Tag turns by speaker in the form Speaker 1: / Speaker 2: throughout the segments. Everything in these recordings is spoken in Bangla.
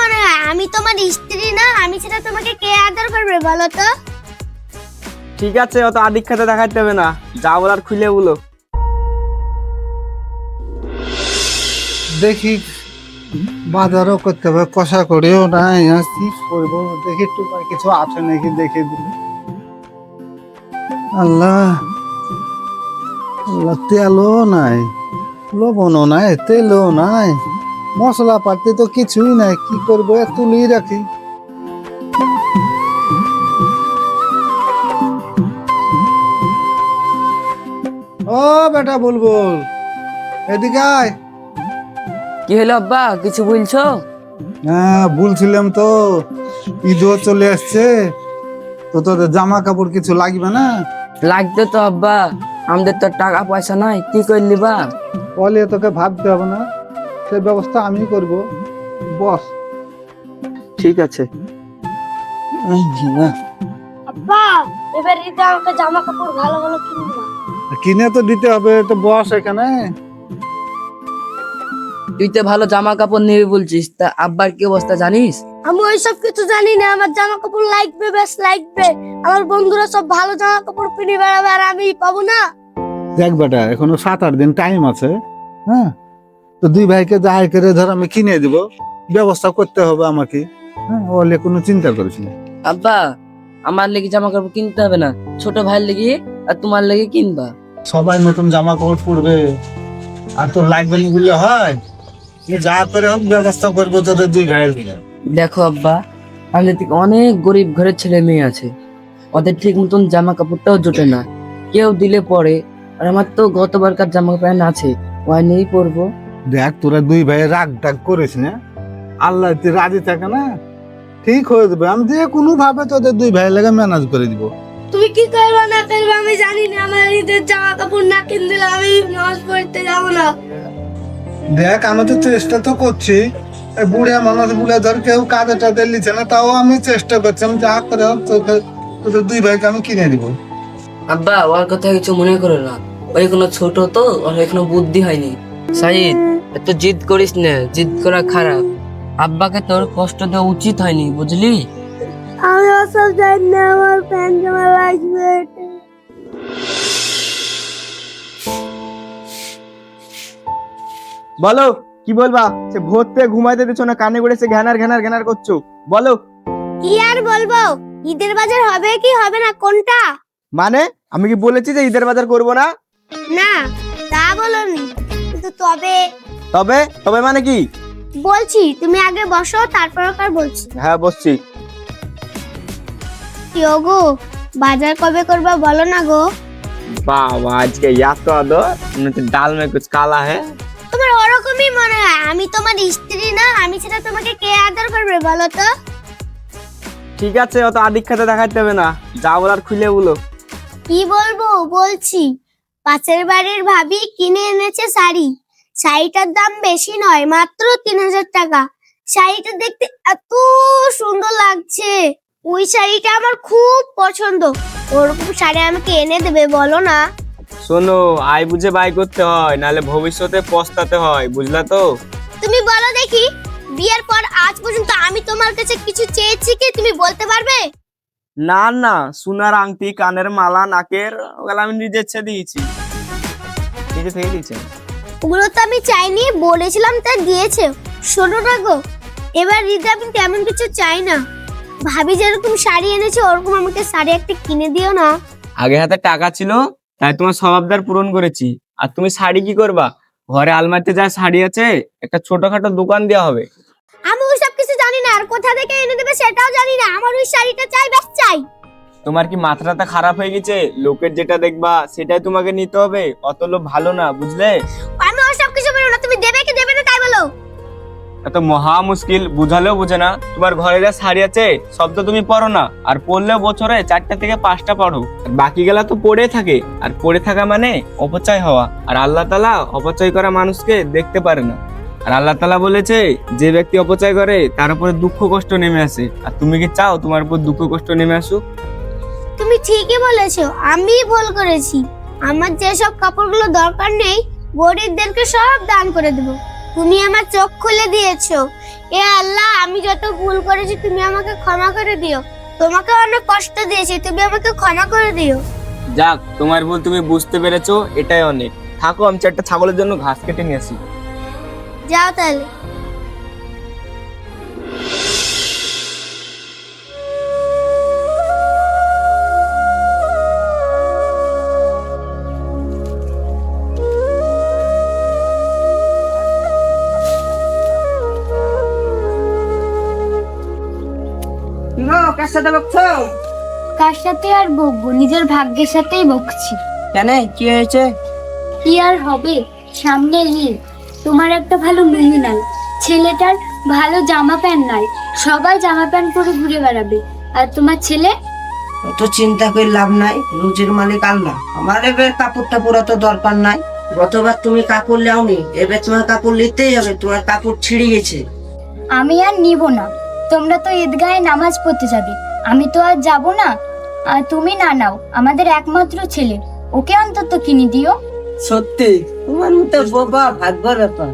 Speaker 1: মনে হয় আমি তোমার স্ত্রী না? আমি সেটা তোমাকে কে আদর করবে বলো তো?
Speaker 2: ঠিক আছে, অত আদিক্ষাতে দেখাতে হবে না, যা বলার খুলে বলো।
Speaker 3: দেখি বাজারও করতে হবে, কষা করেও নাই, আর কি করবো দেখি একটু কিছু আছে নাকি দেখে দিল। আল্লাহ আল্লাহ, তেলও নাই, লবণও নাই, তেলও নাই, মশলা পাতি তো কিছুই নাই, কি করবো তুলেই রাখি। ও বেটা বুলবুল, এদিকে আয়।
Speaker 4: কি হলো আব্বা, কিছু বলছো?
Speaker 3: হ্যাঁ বলছিলাম তো, ঈদও চলে আসছে, তো তোদের জামা কাপড় কিছু লাগবে না?
Speaker 4: লাগতো তো আব্বা, আমাদের তো টাকা পয়সা নাই, কি করলি বা?
Speaker 3: বলে তোকে ভাবতে হবে না, সে ব্যবস্থা আমি করব, বস।
Speaker 2: ঠিক আছে।
Speaker 1: আব্বা এবার ঈদে আমাকে জামা কাপড় ভালো ভালো কিনবা।
Speaker 3: কিনে তো দিতে হবে, তো বস এখানে।
Speaker 4: তুই তো ভালো জামা কাপড় নিবি বলছিস, তা আব্বার কি অবস্থা জানিস?
Speaker 1: আমি ওইসব কিছু জানি না, আমার জামা কাপড় লাগবে, বেশ লাগবে। আমার বন্ধুরা সব ভালো জামা কাপড় কিনে বেড়াবে আর আমি পাবো না।
Speaker 3: দেখ বেটা, এখনো 7-8 দিন টাইম আছে, হ্যাঁ, তো দুই ভাইকে যাই করে ধর আমি কিনে দিব, ব্যবস্থা করতে হবে আমাকে, হ্যাঁ, ওলে কোনো চিন্তা করিস না।
Speaker 4: আব্বা আমার লেগে জামা কাপড় কিনতে হবে না, ছোট ভাইয়ের লেগে আর তোমার লেগে কিনবা।
Speaker 3: সবাই নতুন জামা কাপড় পরবে, আর তোর লাগবে না বললে হয়? তুই যা করে হোক ব্যবস্থা করবো তোদের দুই ভাইয়ের মিলে।
Speaker 4: দেখো আব্বা, আমাদের থেকে অনেক গরিব ঘরের ছেলে মেয়ে আছে, ওদের ঠিক মতন জামা কাপড়টাও জোটে না, কেউ দিলে পরে। আর আমার তো গতবারকার জামা প্যান্ট আছে, ওই নিয়েই পরবো।
Speaker 3: দেখ তোরা দুই ভাই রাগ টাগ করিস না, আল্লাহ তুই রাজি থাকে না, ঠিক হয়ে যাবে, আমি যে কোনো ভাবে তোদের দুই ভাই লাগে ম্যানেজ করে দিব।
Speaker 1: তুমি কি করবে না করবে আমি জানি না, আমার ঈদের জামা কাপড় না কিনে দিলে আমি নামাজ পড়তে যাবো না।
Speaker 3: দেখ আমি তো চেষ্টা তো করছি, এই বুড়িয়া মানুষ বলে ধর কেউ কাঁধে টাঁধে লিছে না, তাও আমি চেষ্টা করছি, আমি যা করে হোক তোকে তোদের দুই ভাইকে আমি কিনে দিব।
Speaker 4: আব্বা ওর কথা কিছু মনে করো না, ওই কোনো ছোট তো, ওর এখনো বুদ্ধি হয়নি। সাইদ এত জিদ করিস না, জিদ করা খারাপ। আব্বাকে তোর কষ্ট দেওয়া উচিত হয়নি, বুঝলি?
Speaker 1: আমি ওসব জানি না, আমার প্যান্ট জামা লাগবে।
Speaker 2: বলো কি বলবা? সে ভোর থেকে ঘুমাইতে দিচ্ছ না, কানে করে সে ঘ্যানার ঘ্যানার ঘ্যানার করছো, বলো।
Speaker 1: কি আর বলবো, ঈদের বাজার হবে কি হবে না কোনটা?
Speaker 2: মানে আমি কি বলেছি যে ঈদের বাজার করব না?
Speaker 1: না তা বলনি, কিন্তু তবে
Speaker 2: তবে তবে মানে কি?
Speaker 1: বলছি তুমি আগে বসো তারপর ওকে বলছি।
Speaker 2: হ্যাঁ বসছি।
Speaker 1: কি গো, বাজার কবে করবা বলো না গো?
Speaker 2: বাবা আজকে এত আদর, ডাল মে কুছ কালা है।
Speaker 1: তোমার ওরকমই মনে হয়, আমি তোমার স্ত্রী না? আমি সেটা তোমাকে কে আদর করবে বলো তো?
Speaker 2: ঠিক আছে, অত আদিক্ষাতে দেখাতে হবে না, যা বলার খুলে বলো।
Speaker 1: কি বলবো বলছি, পাশের বাড়ির ভাবি কিনে এনেছে শাড়ি। শাড়িটার দাম বেশি নয়, মাত্র 3000 টাকা। শাড়িটা দেখতে এত সুন্দর লাগছে, ওই শাড়িটা আমার খুব পছন্দ। ওরকম শাড়ি আমাকে এনে দেবে বলো না?
Speaker 2: শোনো, আয় বুঝে বাই করতে হয়, নালে ভবিষ্যতে পস্তাতে হয়, বুঝলা তো?
Speaker 1: তুমি বলো দেখি, বিয়ের পর আজ পর্যন্ত আমি তোমার কাছে কিছু চেয়েছি কি তুমি বলতে পারবে?
Speaker 2: না না, সোনার আংটি, কানের মালা, নাকের, ওগুলো আমি নিজে ইচ্ছে দিয়েছি, নিজে থেকে দিয়েছি।
Speaker 1: ওগুলো তো আমি চাইনি, বলেছিলাম তা দিয়েছে। শোনো না গো, এবার ঈদে আমি তেমন কিছু চাই না, ভাবি যেরকম শাড়ি এনেছে ওরকম আমাকে শাড়ি একটা কিনে দিও না।
Speaker 2: আগে হাতে টাকা ছিল তাই তোমার স্বভাবদার পূরণ করেছি, আর তুমি শাড়ি কি করবা? ঘরে আলমারিতে যা শাড়ি আছে, একটা ছোটখাটো দোকান দেওয়া হবে।
Speaker 1: আমি ওইসব কিছু জানি না, আর কোথা থেকে এনে দেবে সেটাও জানি না, আমার ওই শাড়িটা চাই, ব্যাস চাই।
Speaker 2: তোমার কি মাথাটা খারাপ হয়ে গেছে? লোকের যেটা দেখবা সেটাই তোমাকে নিতে হবে, অত লোভ ভালো না, বুঝলে?
Speaker 1: আমি ওইসব কিছু বলবো না, তুমি দেবে কি দেবে না তাই বলো।
Speaker 2: এত মহা মুশকিল, বুঝালেও বুঝে না। তোমার ঘরে যা শাড়ি আছে সব তো তুমি পরো না, আর পরলেও বছরে 4টা থেকে 5টা পরো, আর বাকি গেলা তো পড়ে থাকে, আর পড়ে থাকা মানে অপচয় হওয়া, আর আল্লাহ তাআলা অপচয় করা মানুষকে দেখতে পারে না। আর আল্লাহ তাআলা বলেছে, যে ব্যক্তি অপচয় করে তার উপরে দুঃখ কষ্ট নেমে আসে। আর তুমি কি চাও তোমার উপর দুঃখ কষ্ট নেমে আসুক?
Speaker 1: তুমি ঠিকই বলেছো, আমি ভুল করেছি। আমার যেসব কাপড়গুলো দরকার নেই, গরিবদেরকে সব দান করে দেবো। তুমি আমার চোখ খুলে দিয়েছো। এ আল্লাহ, আমি যত ভুল করেছি তুমি আমাকে ক্ষমা করে দিও। তোমাকে অনেক কষ্ট দিয়েছি, তুমি আমাকে ক্ষমা করে দিও।
Speaker 2: যাক, তোমার ভুল তুমি বুঝতে পেরেছো, এটাই অনেক। থাকো, আমি 4টা ছাগলের জন্য ঘাস কেটে নিয়ে আসি।
Speaker 1: যাও তাহলে।
Speaker 4: কার সাথে বকছো?
Speaker 1: কার সাথে আর বকবো, নিজের ভাগ্যের সাথেই বকছি।
Speaker 4: কেন, কি হয়েছে?
Speaker 1: কি আর হবে, সামনে ঈদ, তোমার একটা ভালো মেয়ে নাই, ছেলেটার ভালো জামা প্যান্ট নাই, সবাই জামা প্যান্ট পরে ঘুরে বেড়াবে, আর তোমার ছেলে
Speaker 4: অত চিন্তা করে লাভ নাই, রুজির মালিক আল্লাহ। আমার এবার কাপড়টা পরা তো দরকার নাই। গতবার তুমি কাপড় লাওনি, এবার তোমার কাপড় নিতেই হবে, তোমার কাপড় ছিঁড়ে গেছে।
Speaker 1: আমি আর নিব না। তোমরা তো ঈদগাহে নামাজ পড়তে যাবে, আমি তো আর যাব না। আর তুমি না নাও, আমাদের একমাত্র ছেলে, ওকে অন্তত কিনে দিও।
Speaker 4: সত্যি তোমার মতো বাবা ভাগ্যর ব্যাপার।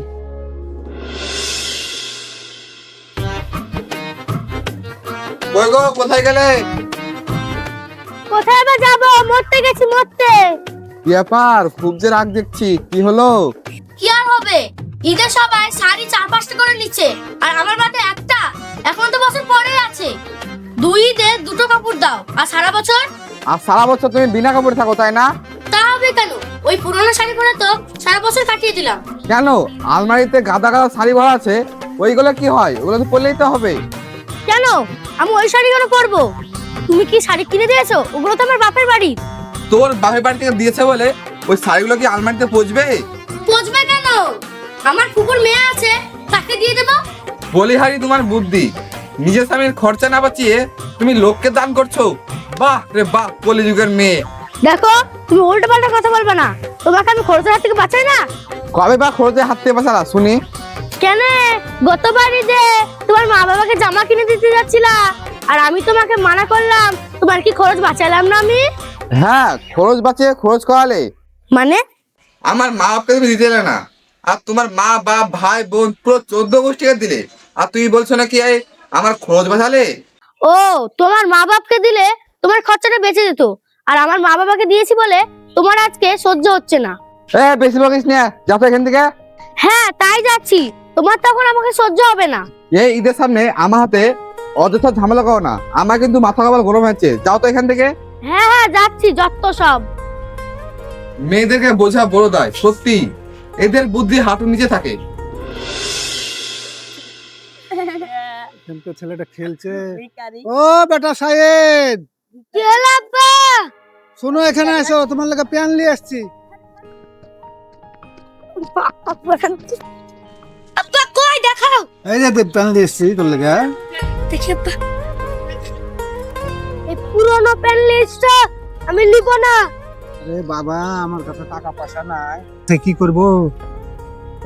Speaker 3: কই গো, কোথায় গেলে?
Speaker 1: কোথায় বা যাবো, মরতে গেছি মরতে।
Speaker 3: কি ব্যাপার, খুব যে রাগ দেখছি, কি হলো?
Speaker 1: কি আর হবে, ঈদের সবাই শাড়ি 4-5টা করে নিচ্ছে, আর আমার বাদে একটা। এখন তো বছর পরে আছে, 2 ঈদে 2টো কাপড় দাও, আর সারা বছর?
Speaker 3: আর সারা বছর তুমি বিনা কাপড়ে থাকো, তাই না?
Speaker 1: তা হবে কেন, ওই পুরনো শাড়ি পরে তো সারা বছর কাটিয়ে দিলাম।
Speaker 3: কেন, আলমারিতে গাদা গাদা শাড়ি ভরা আছে, ওইগুলো কি হয়? ওগুলো তো পরলেই তো হবে।
Speaker 1: কেন, আমি ওই শাড়ি কেন পরবো? তুমি কি শাড়ি কিনে দিয়েছো? ওগুলো তো আমার বাপের বাড়ি।
Speaker 3: তোর বাপের বাড়ি থেকে দিয়েছে বলে ওই শাড়িগুলো কি আলমারিতে পচবে?
Speaker 1: পচবে কেন, আমার ফুপুর মেয়ে আছে, তাকে দিয়ে দেবো।
Speaker 3: বলিহারি তোমার বুদ্ধি, নিজের স্বামীর খরচা না বাঁচিয়ে তুমি লোককে দান করছো। বাহ রে বাহ, কলিযুগের মেয়ে।
Speaker 1: দেখো, তুমি উল্টো পাল্টা কথা বলবে না, তোমাকে আমি খরচের হাত থেকে বাঁচাই না।
Speaker 3: কবে বা খরচে হাত থেকে বাঁচালা শুনি?
Speaker 1: কেন, গতবার ঈদে তোমার মা বাবাকে জামা কিনে দিতে যাচ্ছিলা, আর আমি তোমাকে মানা করলাম, তোমার কি খরচ বাঁচালাম না আমি?
Speaker 3: হ্যাঁ, খরচ বাঁচিয়ে খরচ করালে।
Speaker 1: মানে?
Speaker 3: আমার মা বাপকে তুমি দিতে এলে না, আর তোমার মা বাপ ভাই বোন পুরো 14 গোষ্ঠীকে দিলে, আর তুমি বলছো নাকি আমার খরচ বাঁচালে?
Speaker 1: ও, তোমার মা বাপকে দিলে তোমার খরচাটা বেঁচে যেত, আর আমার মা বাবাকে দিয়েছি বলে তোমার আজকে সহ্য হচ্ছে না।
Speaker 3: বেশি বকিস না, যাও তো এখান থেকে।
Speaker 1: হ্যাঁ, তাই যাচ্ছি, তোমার তখন আমাকে সহ্য হবে না।
Speaker 3: এই ঈদের সামনে আমার হাতে অযথা ঝামেলা করো না, আমার কিন্তু মাথা কপাল গরম হচ্ছে, যাও তো এখান থেকে।
Speaker 1: হ্যাঁ হ্যাঁ, যাচ্ছি, যত সব।
Speaker 3: মেয়েদেরকে বোঝা বড় দায়, সত্যি এদের বুদ্ধি হাঁটুর নিচে থাকে। ছেলেটা খেলছে। ও বেটা সাহেব,
Speaker 1: কি হলো আব্বা?
Speaker 3: শোনো, এখানে আসো, তোমার লাগা প্যান নিয়ে আসছি।
Speaker 1: আব্বা কই, দেখাও।
Speaker 3: এই যে প্যান নিয়ে আসছি তোর লাগা।
Speaker 1: দেখি আব্বা, এই পুরনো প্যান লিস্টটা আমি নিব না।
Speaker 3: আরে বাবা, আমার কাছে টাকা পয়সা নাই, কি করব?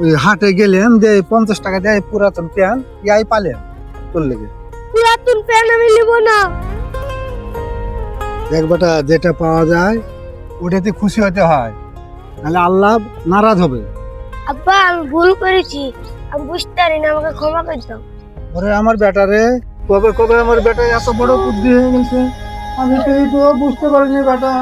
Speaker 3: ওই হাটে গেলাম, যে 50 টাকা দেয় পুরাতন প্যান, ইয়াই পালেন তোর লেগে।
Speaker 1: পুরাতন প্যান আমি নিব না।
Speaker 3: দেখ বেটা, যেটা পাওয়া যায় ওটাতে খুশি হতে হয়, নাহলে আল্লাহ নারাজ হবে।
Speaker 1: আব্বা, আমি ভুল করেছি, আমি বুঝতে পারি না, আমাকে ক্ষমা করে দাও।
Speaker 3: ওরে আমার বেটা রে, কবে কবে আমার বেটা এত বড় বুদ্ধি হয়ে গেছে, আমি তো এই তো বুঝতে পারিনি বেটা।